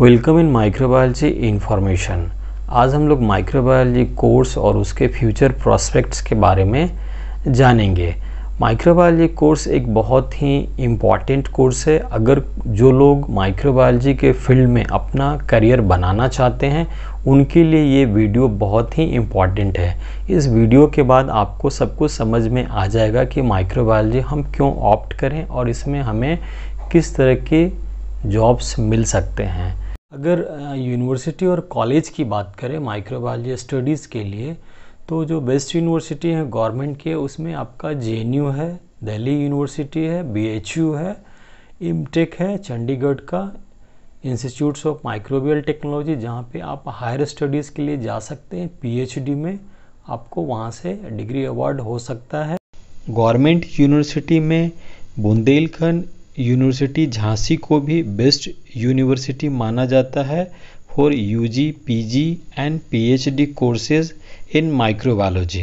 Welcome in microbiology information. आज हम लोग माइक्रोबायोलॉजी कोर्स और उसके फ्यूचर प्रॉस्पेक्ट्स के बारे में जानेंगे। माइक्रोबायोलॉजी कोर्स एक बहुत ही इम्पॉर्टेंट कोर्स है। अगर जो लोग माइक्रोबायोलॉजी के फील्ड में अपना करियर बनाना चाहते हैं उनके लिए ये वीडियो बहुत ही इम्पॉर्टेंट है। इस वीडियो के बाद आपको सब कुछ समझ में आ जाएगा कि माइक्रोबायोलॉजी हम क्यों ऑप्ट करें और इसमें हमें किस तरह के जॉब्स मिल सकते हैं। अगर यूनिवर्सिटी और कॉलेज की बात करें माइक्रोबायोलॉजी स्टडीज़ के लिए, तो जो बेस्ट यूनिवर्सिटी है गवर्नमेंट के, उसमें आपका JNU है, दिल्ली यूनिवर्सिटी है, BHU है, इमटेक है, चंडीगढ़ का इंस्टीट्यूट्स ऑफ माइक्रोबियल टेक्नोलॉजी, जहाँ पे आप हायर स्टडीज़ के लिए जा सकते हैं। PhD में आपको वहाँ से डिग्री अवार्ड हो सकता है। गवर्नमेंट यूनिवर्सिटी में बुंदेलखंड यूनिवर्सिटी झांसी को भी बेस्ट यूनिवर्सिटी माना जाता है for UG, PG and PhD courses in microbiology.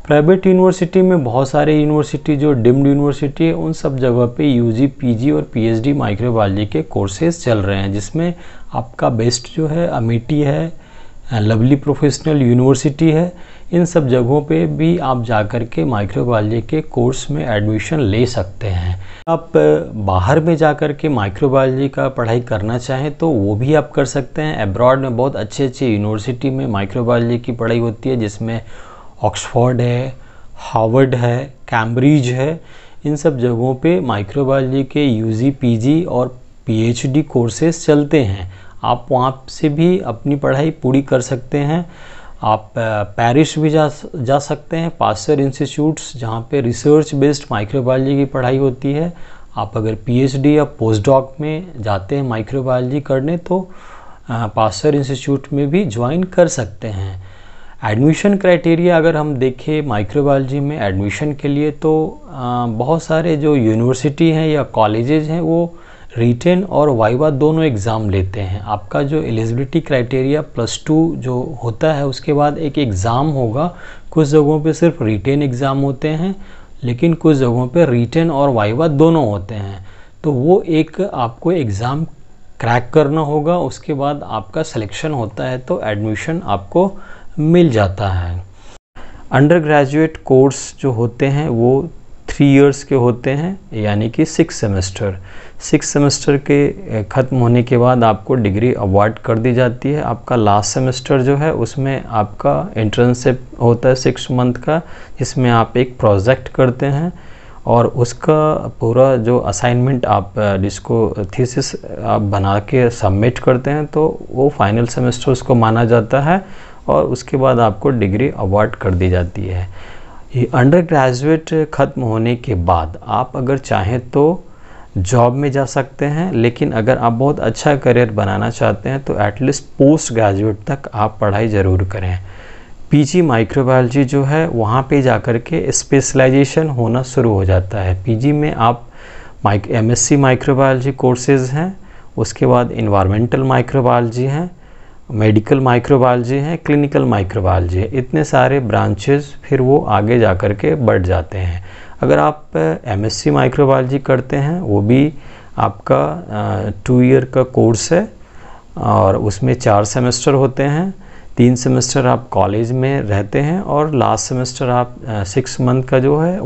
Private university में बहुत सारे यूनिवर्सिटी जो डिम्ड यूनिवर्सिटी है, उन सब जगह पे UG, PG और PhD माइक्रोबायोलॉजी के कोर्सेज चल रहे हैं, जिसमें आपका बेस्ट जो है अमेठी है, लवली प्रोफेशनल यूनिवर्सिटी है। इन सब जगहों पे भी आप जाकर के माइक्रोबायोलॉजी के कोर्स में एडमिशन ले सकते हैं। आप बाहर में जाकर के माइक्रोबायोलॉजी का पढ़ाई करना चाहें तो वो भी आप कर सकते हैं। अब्रॉड में बहुत अच्छे अच्छे यूनिवर्सिटी में माइक्रोबायोलॉजी की पढ़ाई होती है, जिसमें ऑक्सफोर्ड है, हार्वर्ड है, कैम्ब्रिज है। इन सब जगहों पे माइक्रोबायोलॉजी के UG, PG और PhD कोर्सेज चलते हैं। आप वहाँ से भी अपनी पढ़ाई पूरी कर सकते हैं। आप पेरिस भी जा सकते हैं, पास्चर इंस्टीट्यूट्स, जहाँ पे रिसर्च बेस्ड माइक्रोबायोलॉजी की पढ़ाई होती है। आप अगर PhD या पोस्ट डॉक में जाते हैं माइक्रोबायोलॉजी करने तो पास्चर इंस्टीट्यूट में भी ज्वाइन कर सकते हैं। एडमिशन क्राइटेरिया अगर हम देखें माइक्रोबायोलॉजी में एडमिशन के लिए, तो बहुत सारे जो यूनिवर्सिटी हैं या कॉलेजेज हैं वो रिटेन और वाइवा दोनों एग्ज़ाम लेते हैं। आपका जो एलिजिबिलिटी क्राइटेरिया +2 जो होता है, उसके बाद एक एग्ज़ाम होगा। कुछ जगहों पे सिर्फ रिटेन एग्ज़ाम होते हैं, लेकिन कुछ जगहों पे रिटेन और वाइवा दोनों होते हैं। तो वो एक आपको एग्ज़ाम क्रैक करना होगा, उसके बाद आपका सिलेक्शन होता है तो एडमिशन आपको मिल जाता है। अंडर ग्रेजुएट कोर्स जो होते हैं वो 3 इयर्स के होते हैं, यानी कि 6 सेमेस्टर के ख़त्म होने के बाद आपको डिग्री अवार्ड कर दी जाती है। आपका लास्ट सेमेस्टर जो है उसमें आपका इंटर्नशिप होता है 6 मंथ का, जिसमें आप एक प्रोजेक्ट करते हैं और उसका पूरा जो असाइनमेंट आप जिसको थीसिस आप बना के सबमिट करते हैं, तो वो फाइनल सेमेस्टर उसको माना जाता है और उसके बाद आपको डिग्री अवार्ड कर दी जाती है। ये अंडर ग्रेजुएट ख़त्म होने के बाद आप अगर चाहें तो जॉब में जा सकते हैं, लेकिन अगर आप बहुत अच्छा करियर बनाना चाहते हैं तो एटलीस्ट पोस्ट ग्रेजुएट तक आप पढ़ाई ज़रूर करें। PG माइक्रोबायोलॉजी जो है वहाँ पे जाकर के स्पेशलाइजेशन होना शुरू हो जाता है। PG में आप MSc माइक्रोबायोलॉजी कोर्सेज़ हैं, उसके बाद इन्वायरमेंटल माइक्रोबायोलॉजी हैं, मेडिकल माइक्रोबायोलॉजी है, क्लिनिकल माइक्रोबायोलॉजी है। इतने सारे ब्रांचेस फिर वो आगे जा कर के बढ़ जाते हैं। अगर आप MSc माइक्रोबायोलॉजी करते हैं, वो भी आपका 2 ईयर का कोर्स है और उसमें 4 सेमेस्टर होते हैं। 3 सेमेस्टर आप कॉलेज में रहते हैं और लास्ट सेमेस्टर आप 6 मंथ का जो है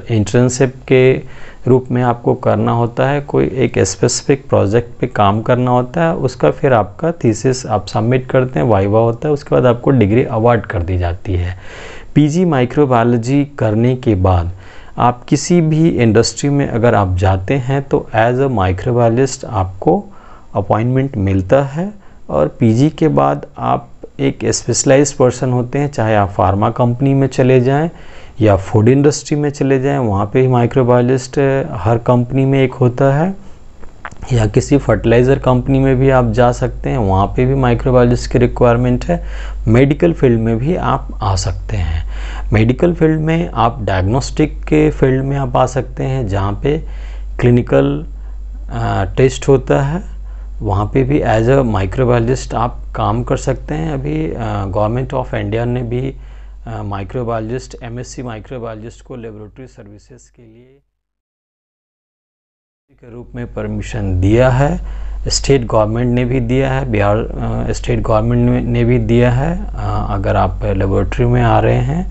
इंटर्नशिप के रूप में आपको करना होता है। कोई एक स्पेसिफिक प्रोजेक्ट पे काम करना होता है, उसका फिर आपका थीसिस आप सबमिट करते हैं, वाइवा होता है, उसके बाद आपको डिग्री अवार्ड कर दी जाती है। PG माइक्रोबायोलॉजी करने के बाद आप किसी भी इंडस्ट्री में अगर आप जाते हैं तो एज अ माइक्रोबायोलॉजिस्ट आपको अपॉइंटमेंट मिलता है और PG के बाद आप एक स्पेशलाइज्ड पर्सन होते हैं। चाहे आप फार्मा कंपनी में चले जाएं या फूड इंडस्ट्री में चले जाएं, वहाँ पे ही माइक्रोबायोलॉजिस्ट हर कंपनी में एक होता है, या किसी फर्टिलाइज़र कंपनी में भी आप जा सकते हैं, वहाँ पे भी माइक्रोबायोलॉजिस्ट की रिक्वायरमेंट है। मेडिकल फील्ड में भी आप आ सकते हैं। मेडिकल फील्ड में आप डायग्नोस्टिक के फील्ड में आप आ सकते हैं, जहाँ पे क्लिनिकल टेस्ट होता है, वहाँ पे भी एज अ माइक्रोबायोलॉजिस्ट आप काम कर सकते हैं। अभी गवर्नमेंट ऑफ इंडिया ने भी माइक्रोबायोलॉजिस्ट MSc माइक्रोबायोलॉजिस्ट को लेबोरेटरी सर्विसेज के लिए के रूप में परमिशन दिया है। स्टेट गवर्नमेंट ने भी दिया है, बिहार स्टेट गवर्नमेंट ने भी दिया है। अगर आप लेबोरेटरी में आ रहे हैं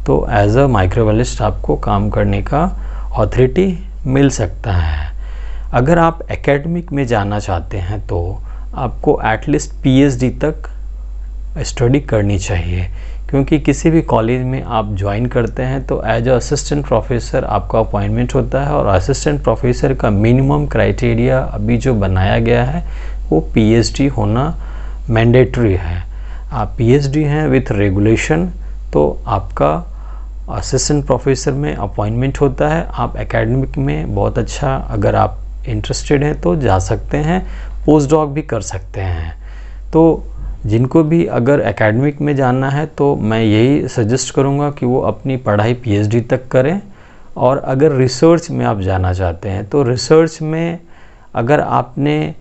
तो एज अ माइक्रोबायोलॉजिस्ट आपको काम करने का ऑथोरिटी मिल सकता है। अगर आप एकेडमिक में जाना चाहते हैं तो आपको एटलीस्ट पीएचडी तक स्टडी करनी चाहिए, क्योंकि किसी भी कॉलेज में आप ज्वाइन करते हैं तो एज अ असिस्टेंट प्रोफेसर आपका अपॉइंटमेंट होता है, और असिस्टेंट प्रोफेसर का मिनिमम क्राइटेरिया अभी जो बनाया गया है वो पीएचडी होना मैंडेटरी है। आप पीएचडी हैं विथ रेगुलेशन तो आपका असिस्टेंट प्रोफेसर में अपॉइंटमेंट होता है। आप एकेडमिक में बहुत अच्छा, अगर आप इंटरेस्टेड हैं तो जा सकते हैं, पोस्ट डॉक भी कर सकते हैं। तो जिनको भी अगर एकेडमिक में जाना है तो मैं यही सजेस्ट करूँगा कि वो अपनी पढ़ाई पीएचडी तक करें। और अगर रिसर्च में आप जाना चाहते हैं तो रिसर्च में अगर आपने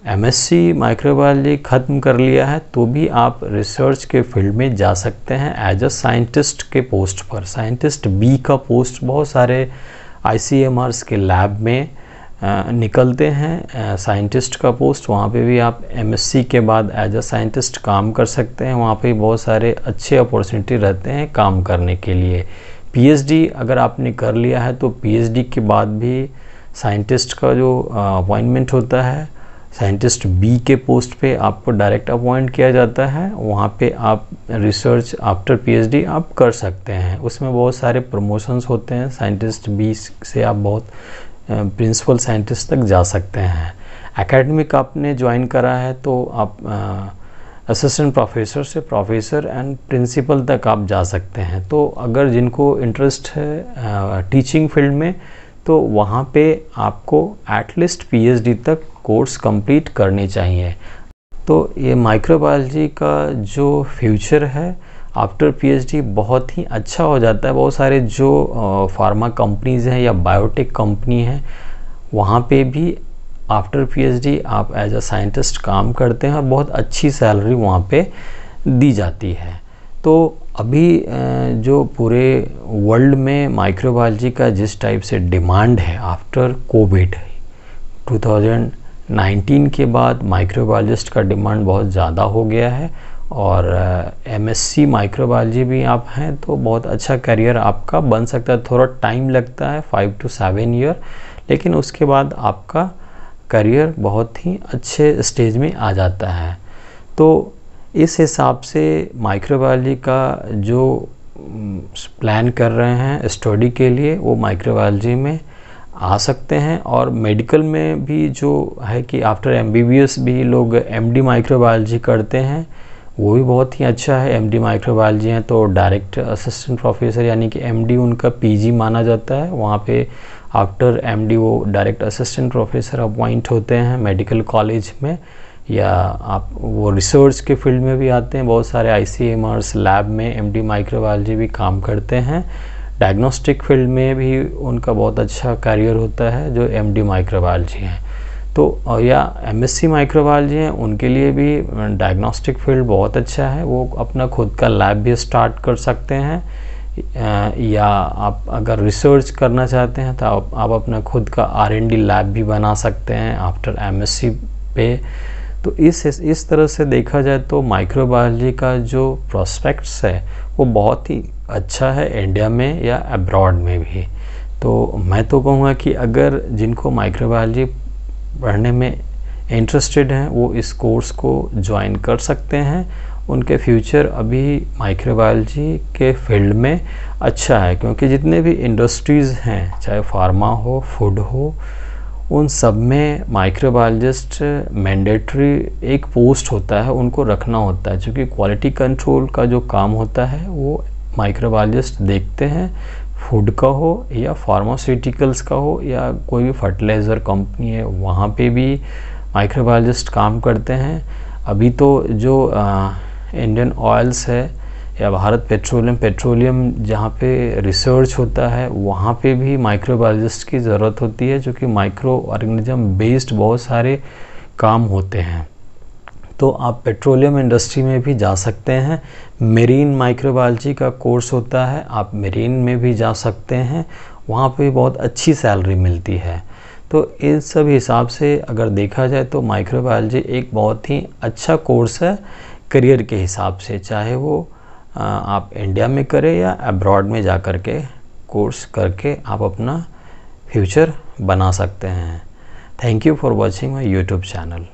एमएससी माइक्रोबायोलॉजी ख़त्म कर लिया है तो भी आप रिसर्च के फील्ड में जा सकते हैं एज अ साइंटिस्ट के पोस्ट पर। साइंटिस्ट बी का पोस्ट बहुत सारे आईसीएमआरस के लैब में निकलते हैं। साइंटिस्ट का पोस्ट, वहाँ पे भी आप एमएससी के बाद एज अ साइंटिस्ट काम कर सकते हैं। वहाँ पे बहुत सारे अच्छे अपॉर्चुनिटी रहते हैं काम करने के लिए। पीएचडी अगर आपने कर लिया है तो पीएचडी के बाद भी साइंटिस्ट का जो अपॉइंटमेंट होता है, साइंटिस्ट बी के पोस्ट पे आपको डायरेक्ट अपॉइंट किया जाता है। वहाँ पे आप रिसर्च आफ्टर पीएचडी आप कर सकते हैं। उसमें बहुत सारे प्रमोशंस होते हैं। साइंटिस्ट बी से आप बहुत प्रिंसिपल साइंटिस्ट तक जा सकते हैं। एकेडमिक आपने ज्वाइन करा है तो आप असिस्टेंट प्रोफेसर से प्रोफेसर एंड प्रिंसिपल तक आप जा सकते हैं। तो अगर जिनको इंटरेस्ट है टीचिंग फील्ड में तो वहाँ पे आपको एटलीस्ट पीएचडी तक कोर्स कंप्लीट करनी चाहिए। तो ये माइक्रोबायोलॉजी का जो फ्यूचर है आफ्टर पीएचडी बहुत ही अच्छा हो जाता है। बहुत सारे जो फार्मा कंपनीज़ हैं या बायोटेक कंपनी हैं वहाँ पे भी आफ्टर पीएचडी आप एज अ साइंटिस्ट काम करते हैं और बहुत अच्छी सैलरी वहाँ पे दी जाती है। तो अभी जो पूरे वर्ल्ड में माइक्रोबायोलॉजी का जिस टाइप से डिमांड है आफ्टर कोविड 2019 के बाद माइक्रोबायोलॉजिस्ट का डिमांड बहुत ज़्यादा हो गया है। और एमएससी माइक्रोबायोलॉजी भी आप हैं तो बहुत अच्छा करियर आपका बन सकता है। थोड़ा टाइम लगता है 5 to 7 ईयर, लेकिन उसके बाद आपका करियर बहुत ही अच्छे स्टेज में आ जाता है। तो इस हिसाब से माइक्रोबायोलॉजी का जो प्लान कर रहे हैं स्टडी के लिए वो माइक्रोबायोलॉजी में आ सकते हैं। और मेडिकल में भी जो है कि आफ्टर एमबीबीएस भी लोग एमडी माइक्रोबायोलॉजी करते हैं, वो भी बहुत ही अच्छा है। एमडी माइक्रोबायोलॉजी है तो डायरेक्ट असिस्टेंट प्रोफेसर यानी कि एमडी उनका पीजी माना जाता है। वहाँ पे आफ्टर एमडी वो डायरेक्ट असिस्टेंट प्रोफेसर अपॉइंट होते हैं मेडिकल कॉलेज में, या आप वो रिसर्च के फील्ड में भी आते हैं। बहुत सारे आईसीएमआरस लैब में एमडी माइक्रोबायोलॉजी भी काम करते हैं। डायग्नोस्टिक फील्ड में भी उनका बहुत अच्छा करियर होता है जो एमडी माइक्रोबायोलॉजी हैं। तो या एमएससी माइक्रोबायोलॉजी हैं उनके लिए भी डायग्नोस्टिक फील्ड बहुत अच्छा है। वो अपना खुद का लैब भी स्टार्ट कर सकते हैं, या आप अगर रिसर्च करना चाहते हैं तो आप अपना खुद का R&D लैब भी बना सकते हैं आफ्टर एमएससी पे। तो इस तरह से देखा जाए तो माइक्रोबायोलॉजी का जो प्रोस्पेक्ट्स है वो बहुत ही अच्छा है इंडिया में या अब्रॉड में भी। तो मैं तो कहूँगा कि अगर जिनको माइक्रोबायोलॉजी पढ़ने में इंटरेस्टेड हैं वो इस कोर्स को ज्वाइन कर सकते हैं। उनके फ्यूचर अभी माइक्रोबायोलॉजी के फील्ड में अच्छा है, क्योंकि जितने भी इंडस्ट्रीज़ हैं चाहे फार्मा हो फूड हो उन सब में माइक्रोबायोलॉजिस्ट मैंडेटरी एक पोस्ट होता है, उनको रखना होता है। क्योंकि क्वालिटी कंट्रोल का जो काम होता है वो माइक्रोबायोलॉजिस्ट देखते हैं, फूड का हो या फार्मास्यूटिकल्स का हो या कोई भी फर्टिलाइज़र कंपनी है वहाँ पे भी माइक्रोबायोलॉजिस्ट काम करते हैं। अभी तो जो इंडियन ऑयल्स है या भारत पेट्रोलियम जहाँ पे रिसर्च होता है वहाँ पे भी माइक्रोबायोलॉजिस्ट की ज़रूरत होती है, जो कि माइक्रो ऑर्गेनिज्म बेस्ड बहुत सारे काम होते हैं। तो आप पेट्रोलियम इंडस्ट्री में भी जा सकते हैं। मेरीन माइक्रोबायोलॉजी का कोर्स होता है, आप मेरीन में भी जा सकते हैं, वहाँ पे बहुत अच्छी सैलरी मिलती है। तो इन सब हिसाब से अगर देखा जाए तो माइक्रोबायोलॉजी एक बहुत ही अच्छा कोर्स है करियर के हिसाब से, चाहे वो आप इंडिया में करें या अब्रॉड में जा कर के कोर्स करके आप अपना फ्यूचर बना सकते हैं। Thank you for watching my YouTube channel.